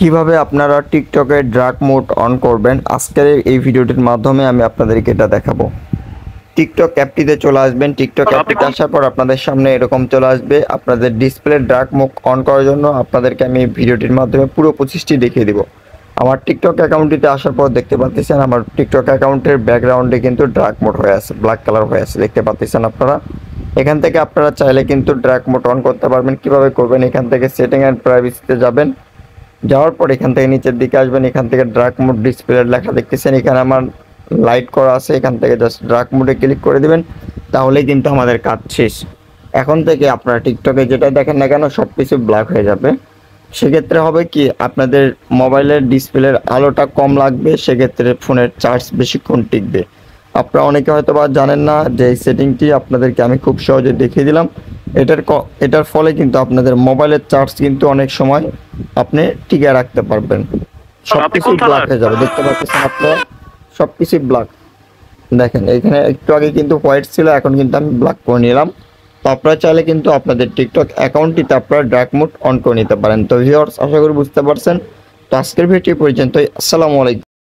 কিভাবে আপনারা টিকটকে ডার্ক মোড অন করবেন আজকের এই ভিডিওটির মাধ্যমে আমি আপনাদেরকে এটা দেখাবো। টিকটক অ্যাপটিতে চলে আসবেন। টিকটক অ্যাপটিতে আসার পর আপনাদের সামনে এরকম চলে আসবে। আপনাদের ডিসপ্লে ডার্ক মোড অন করার জন্য আপনাদেরকে আমি ভিডিওটির মাধ্যমে পুরো প্রসেসটি দেখিয়ে দিব। আমার টিকটক অ্যাকাউন্টটিতে আসার পর দেখতে পাচ্ছেন আমার টিকটক অ্যাকাউন্টের ব্যাকগ্রাউন্ডে কিন্তু ডার্ক মোড হয়ে আছে, ব্ল্যাক কালার হয়ে আছে, দেখতে পাচ্ছেন আপনারা। এখান থেকে আপনারা চাইলে কিন্তু ডার্ক মোড অন করতে পারবেন। কিভাবে করবেন, এখান থেকে সেটিং অ্যান্ড প্রাইভেসিতে যাবেন। যাওয়ার পর এখান থেকে নিচের দিকে আসবেন। এখান থেকে ডার্ক মোড ডিসপ্লে লেখা দেখতেছেন, এখানে আমার লাইট করা আছে। এখান থেকে জাস্ট ডার্ক মোডে ক্লিক করে দিবেন, তাহলেই কিন্তু আমাদের কাজ শেষ। এখন থেকে আপনারা টিকটকে যেটা দেখেন না কেন সব কিছু ব্ল্যাক হয়ে যাবে। সেক্ষেত্রে হবে কি, আপনাদের মোবাইলের ডিসপ্লের আলোটা কম লাগবে, সেক্ষেত্রে ফোনের চার্জ বেশিক্ষণ টিকবে। আপনারা অনেকে হয়তো বা জানেন না যে এই সেটিংটি আপনাদেরকে আমি খুব সহজে দেখিয়ে দিলাম। এটার ফলে কিন্তু আপনাদের মোবাইলের চার্জ কিন্তু অনেক সময় আপনি টিকে রাখতে পারবেন। সবকিছু ব্ল্যাক হয়ে যাবে, দেখতে পাচ্ছেন আপনারা সবকিছু ব্ল্যাক। দেখেন এখানে একটু আগে কিন্তু হোয়াইট ছিল, এখন কিন্তু আমি ব্ল্যাক করে নিলাম। তো আপনারা চাইলে কিন্তু আপনাদের টিকটক অ্যাকাউন্টটিতে আপনারা ডার্ক মোড অন করে নিতে পারেন। তো ভিউয়ার্স, আশা করি বুঝতে পারছেন। তো আজকের ভিডিও পর্যন্তই। আসসালামু আলাইকুম।